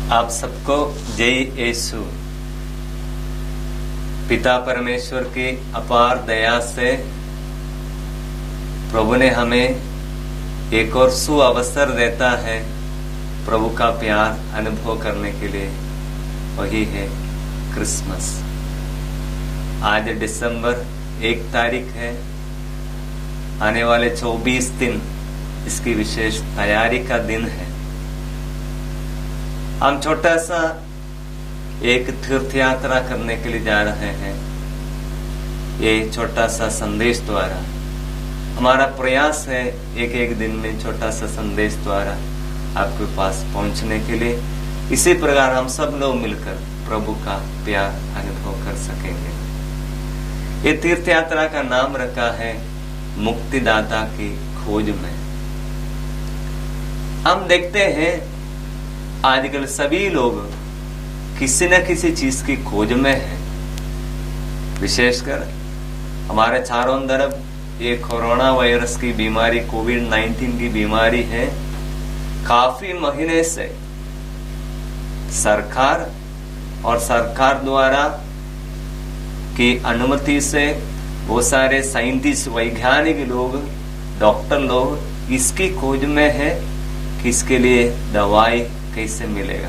आप सबको जय यीशु। पिता परमेश्वर की अपार दया से प्रभु ने हमें एक और सुअवसर देता है प्रभु का प्यार अनुभव करने के लिए। वही है क्रिसमस। आज दिसंबर 1 तारीख है। आने वाले 24 दिन इसकी विशेष तैयारी का दिन है। हम छोटा सा एक तीर्थ यात्रा करने के लिए जा रहे हैं। ये छोटा सा संदेश द्वारा हमारा प्रयास है एक दिन में छोटा सा संदेश द्वारा आपके पास पहुंचने के लिए। इसी प्रकार हम सब लोग मिलकर प्रभु का प्यार अनुभव कर सकेंगे। ये तीर्थ यात्रा का नाम रखा है मुक्तिदाता की खोज में। हम देखते हैं आजकल सभी लोग किसी न किसी चीज की खोज में है। विशेषकर हमारे चारों तरफ ये कोरोना वायरस की बीमारी, कोविड-19 की बीमारी है। काफी महीने से सरकार और सरकार द्वारा की अनुमति से बहुत सारे साइंटिस्ट, वैज्ञानिक लोग, डॉक्टर लोग इसकी खोज में है कि इसके लिए दवाई कैसे मिलेगा।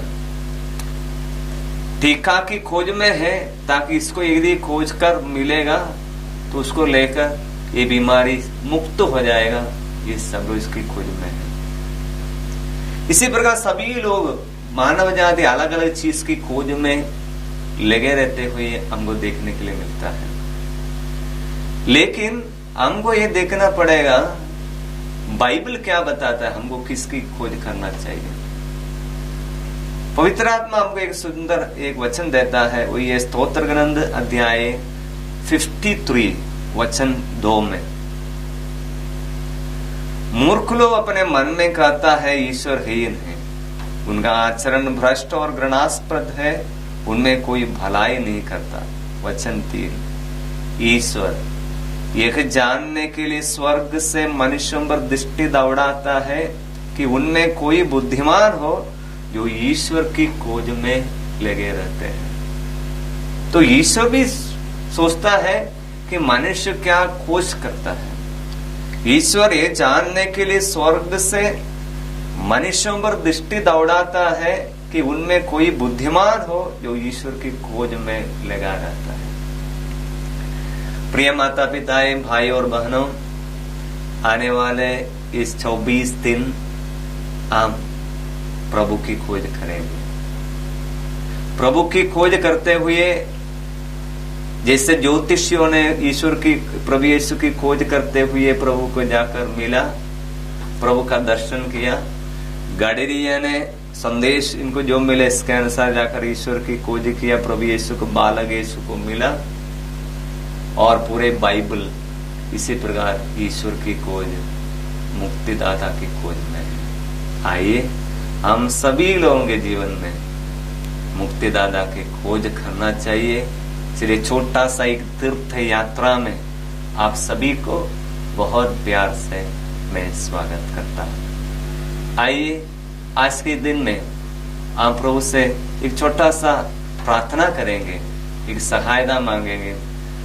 टीका की खोज में है ताकि इसको यदि खोज कर मिलेगा तो उसको लेकर ये बीमारी मुक्त हो जाएगा। ये सब लोग इसकी खोज में है। इसी प्रकार सभी लोग, मानव जाति अलग अलग चीज की खोज में लगे रहते हुए हमको देखने के लिए मिलता है। लेकिन हमको ये देखना पड़ेगा बाइबल क्या बताता है, हमको किसकी खोज करना चाहिए। पवित्र आत्मा हमको एक सुंदर एक वचन देता है। वो ये स्तोत्र ग्रंथ अध्याय 53 वचन 2 में, मूर्ख लोग अपने मन में कहता है ईश्वरहीन है, उनका आचरण भ्रष्ट और घृणास्पद है, उनमें कोई भलाई नहीं करता। वचन 3, ईश्वर यह जानने के लिए स्वर्ग से मनुष्यों पर दृष्टि दौड़ाता है कि उनमें कोई बुद्धिमान हो जो ईश्वर की खोज में लगे रहते हैं। तो ईश्वर भी सोचता है कि मनुष्य क्या खोज करता है। ईश्वर ये जानने के लिए स्वर्ग से मनुष्यों पर दृष्टि दौड़ाता है कि उनमें कोई बुद्धिमान हो जो ईश्वर की खोज में लगा रहता है। प्रिय माता पिता, भाई और बहनों, आने वाले इस 24 दिन हम प्रभु की खोज करेंगे। प्रभु की खोज करते हुए जैसे ज्योतिषियों ने ईश्वर की, प्रभु यीशु की खोज करते हुए प्रभु को जाकर मिला, प्रभु का दर्शन किया। गाडरिया ने संदेश इनको जो मिले इसके अनुसार जाकर ईश्वर की खोज किया, प्रभु यीशु को, बालक यीशु को मिला। और पूरे बाइबल इसी प्रकार ईश्वर की खोज, मुक्तिदाता की खोज में है। आइए हम सभी लोगों के जीवन में मुक्तिदाता की खोज करना चाहिए। इसलिए छोटा सा एक तीर्थ यात्रा में आप सभी को बहुत प्यार से मैं स्वागत करता हूँ। आइए आज के दिन में आप प्रभु से एक छोटा सा प्रार्थना करेंगे, एक सहायता मांगेंगे।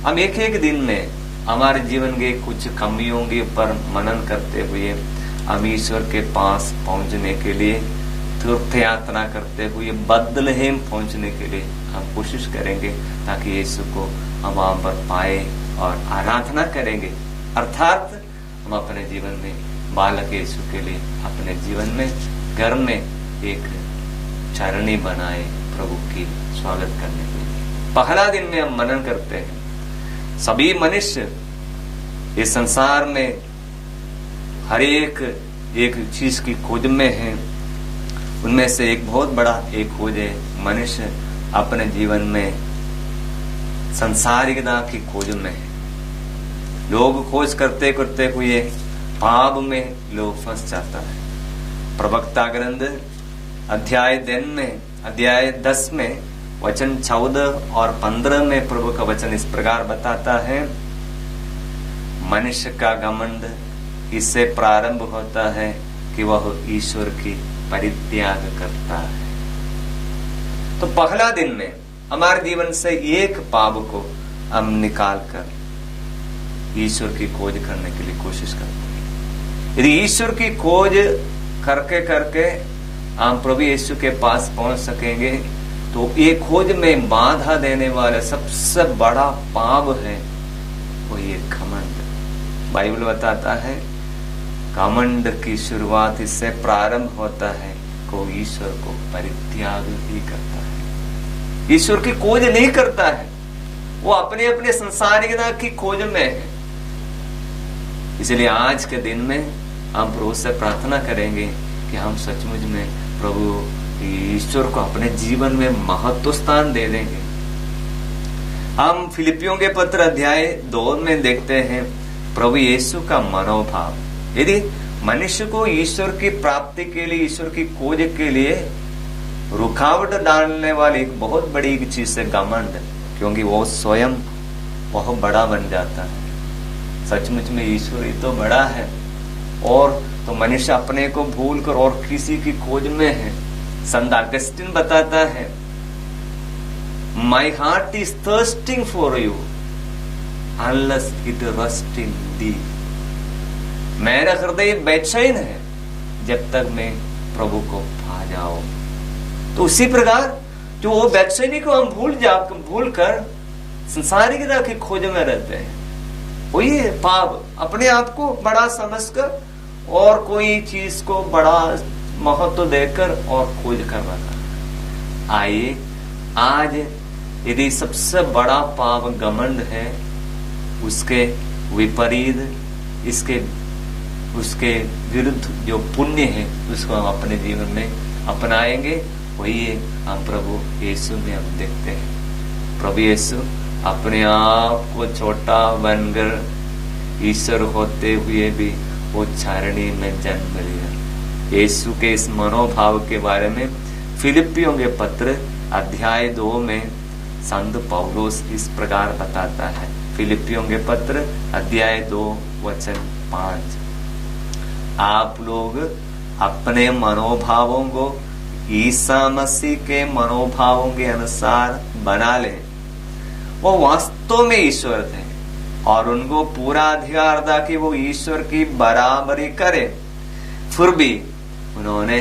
हम एक दिन में हमारे जीवन के कुछ कमियों के ऊपर मनन करते हुए हम ईश्वर के पास पहुंचने के लिए, तीर्थ यात्रा करते हुए बदलहेम पहुंचने के लिए हम कोशिश करेंगे ताकि यीशु को हम वहां पर पाए और आराधना करेंगे। अर्थात हम अपने जीवन में बालक यीशु के लिए अपने जीवन में घर में एक चरणी बनाए प्रभु की स्वागत करने के लिए। पहला दिन में हम मनन करते हैं। सभी मनुष्य इस संसार में हर एक चीज की खोज में है। उनमें से एक बहुत बड़ा एक खोज है, मनुष्य अपने जीवन में सांसारिकता की खोज में है। लोग खोज करते करते हुए पाप में लोग फंस जाता है। प्रवक्ता ग्रंथ अध्याय 10 में वचन 14 और 15 में प्रभु का वचन इस प्रकार बताता है, मनुष्य का घमंड इससे प्रारंभ होता है कि वह ईश्वर की परित्याग करता है। तो पहला दिन में हमारे जीवन से एक पाप को हम निकाल कर ईश्वर की खोज करने के लिए कोशिश करते हैं। यदि ईश्वर की खोज करके करके हम प्रभु यीशु के पास पहुंच सकेंगे, तो ये खोज में बाधा देने वाला सबसे बड़ा पाप है वो ये घमंड। बाइबल बताता है घमंड की शुरुआत इससे प्रारंभ होता है, कोई ईश्वर को परित्याग ही करता है, ईश्वर की खोज नहीं करता है, वो अपने अपने संसारिकता की खोज में है। इसलिए आज के दिन में हम प्रभु से प्रार्थना करेंगे कि हम सचमुच में प्रभु ईश्वर को अपने जीवन में महत्व स्थान दे देंगे। हम फिलिपियों के पत्र अध्याय 2 में देखते हैं प्रभु यीशु का मनोभाव। यदि मनुष्य को ईश्वर की प्राप्ति के लिए, ईश्वर की खोज के लिए रुकावट डालने वाली एक बहुत बड़ी चीज है घमंड, क्योंकि वो स्वयं बहुत बड़ा बन जाता है। सचमुच में ईश्वर ही तो बड़ा है, और तो मनुष्य अपने को भूल कर और किसी की खोज में है। संत अगस्टिन बताता है, my heart is thirsting for you unless it rust in thee. मेरा हृदय बेचैन है जब तक मैं प्रभु को पा जाऊं। तो उसी प्रकार जो वो बेचैनी को हम भूल कर संसारिकता की खोज में रहते हैं, वही पाप अपने आप को बड़ा समझकर और कोई चीज को बड़ा महत्व देकर और खोज कर रखा। आइए आज यदि सबसे बड़ा पाप घमंड है, उसके विपरीत उसके विरुद्ध जो पुण्य है उसको हम अपने जीवन में अपनाएंगे। वही हम प्रभु यीशु में हम देखते हैं। प्रभु यीशु अपने आप को छोटा बनकर ईश्वर होते हुए भी वो चारणी में जन्म लिया। यीशु के इस मनोभाव के बारे में फिलिपियों के पत्र अध्याय 2 में संत पौलुस इस प्रकार बताता है। फिलिपियों के पत्र अध्याय 2 वचन 5, आप लोग अपने मनोभावों को ईसा मसीह के मनोभावों के अनुसार बना लें। वो वास्तव में ईश्वर थे और उनको पूरा अधिकार था कि वो ईश्वर की बराबरी करे, फिर भी उन्होंने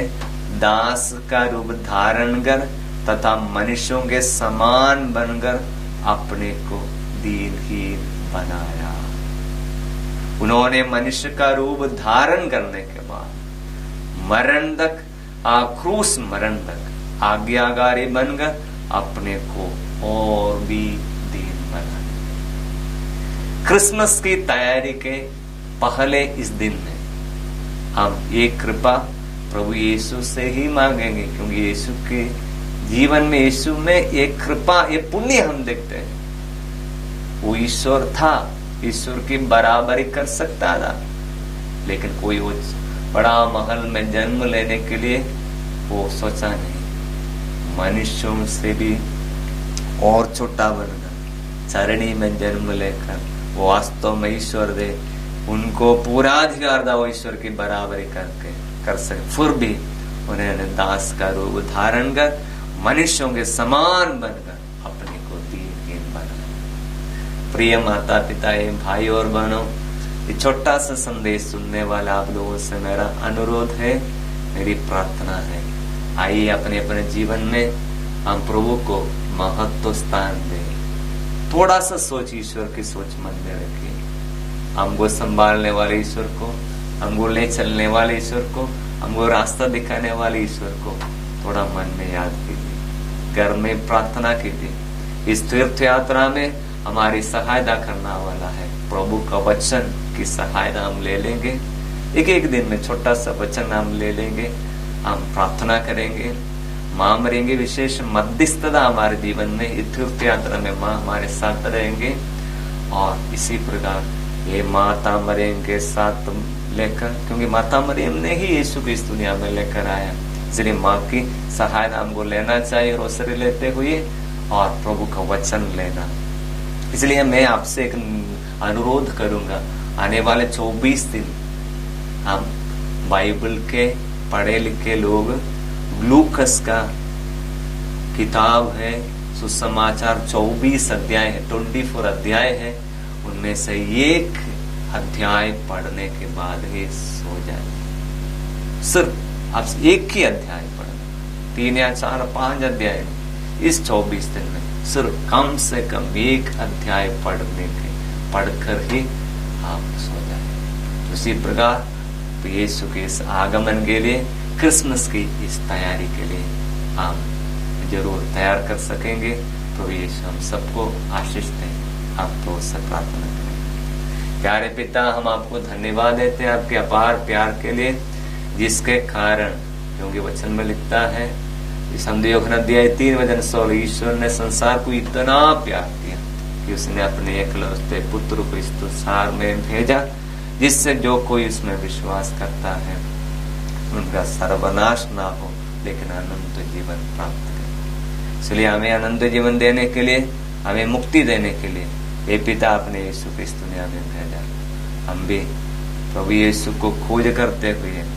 दास का रूप धारण कर तथा मनुष्यों के समान बनकर अपने को दीनहीन बनाया। उन्होंने मनुष्य का रूप धारण करने के बाद मरण तक, क्रूस मरण तक आज्ञाकारी बनकर अपने को और भी दीन बना। क्रिसमस की तैयारी के पहले इस दिन में हम एक कृपा प्रभु यीशु से ही मांगेंगे, क्योंकि यीशु के जीवन में, यीशु में एक कृपा, ये पुण्य हम देखते हैं। वो ईश्वर था, ईश्वर की बराबरी कर सकता था, लेकिन कोई वो बड़ा महल में जन्म लेने के लिए वो सोचा नहीं। मनुष्यों से भी और छोटा बनकर चरणी में जन्म लेकर वो वास्तव में ईश्वर दे, उनको पूरा अधिकार था वो ईश्वर की बराबरी करके कर सके, फिर भी उन्होंने दास का रूप धारण कर मनुष्यों के समान बनकर अपने को दीनहीन बनाया। प्रिय माता पिता, भाई और बहनों, ये छोटा सा संदेश सुनने वाला आप लोगों से मेरा अनुरोध है, मेरी प्रार्थना है, आइए अपने अपने जीवन में हम प्रभु को महत्व स्थान दें। थोड़ा सा सोच, ईश्वर की सोच मन में रखिए। हमको संभालने वाले ईश्वर को, हमको ले चलने वाले ईश्वर को, हमको रास्ता दिखाने वाले ईश्वर को थोड़ा मन में याद कीजिए, घर में प्रार्थना कीजिए। इस तीर्थ यात्रा में हमारी सहायता करने वाला है प्रभु का वचन की सहायता हम ले लेंगे। एक एक दिन में छोटा सा वचन हम ले लेंगे, हम प्रार्थना करेंगे, माँ मरेंगे, विशेष मध्यस्थता हमारे जीवन में इस तीर्थ यात्रा में माँ हमारे साथ रहेंगे। और इसी प्रकार ये माता मरियम के साथ लेकर, क्योंकि माता मरियम ने ही यीशु को इस दुनिया में लेकर आया, इसलिए माँ की सहायता हमको लेना चाहिए रोसरी लेते हुए और प्रभु का वचन लेना। इसलिए मैं आपसे एक अनुरोध करूंगा, आने वाले 24 दिन हम बाइबल के पढ़े लिखे लोग लूकस का किताब है, सुसमाचार 24 अध्याय है, 24 अध्याय है, उनमें से एक अध्याय पढ़ने के बाद ही सो जाए। सिर्फ आप एक ही अध्याय पढ़ना, 3 या 4 5 अध्याय इस 24 दिन में सिर्फ कम से कम एक अध्याय पढ़कर ही आप सो जाए। उसी प्रकार तो यीशु के इस आगमन के लिए, क्रिसमस की इस तैयारी के लिए हम जरूर तैयार कर सकेंगे। तो यीशु हम सबको आशीष दें। आप तो उससे प्रार्थना करें। प्यारे पिता, हम आपको धन्यवाद देते हैं आपके अपार प्यार के लिए, जिसके कारण, क्योंकि वचन में लिखता है यूहन्ना अध्याय 3:16, ईश्वर ने संसार को इतना प्यार दिया कि उसने अपने एकलौते पुत्र को इस संसार में भेजा, जिससे जो कोई उसमें विश्वास करता है उनका सर्वनाश ना हो, लेकिन अनंत जीवन प्राप्त करे। इसलिए हमें अनंत जीवन देने के लिए, हमें मुक्ति देने के लिए हे पिता अपने यीशु को इस दुनिया में भेजा। हम भी प्रभु यीशु को खोज करते हुए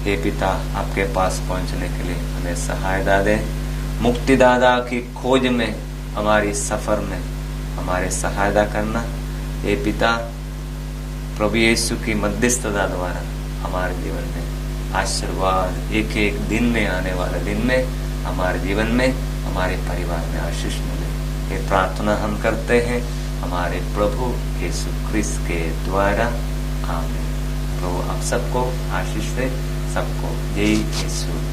हे पिता आपके पास पहुंचने के लिए हमें सहायता दे। मुक्तिदाता की खोज में, हमारी सफर में हमारे सहायता करना हे पिता। प्रभु यीशु की मध्यस्थता द्वारा हमारे जीवन में आशीर्वाद, एक एक दिन में, आने वाले दिन में हमारे जीवन में, हमारे परिवार में आशीष मिले। ये प्रार्थना हम करते हैं हमारे प्रभु यीशु क्रिस्त के द्वारा, आमीन। प्रभु आप सबको आशीष दे। सबको जय यीशु।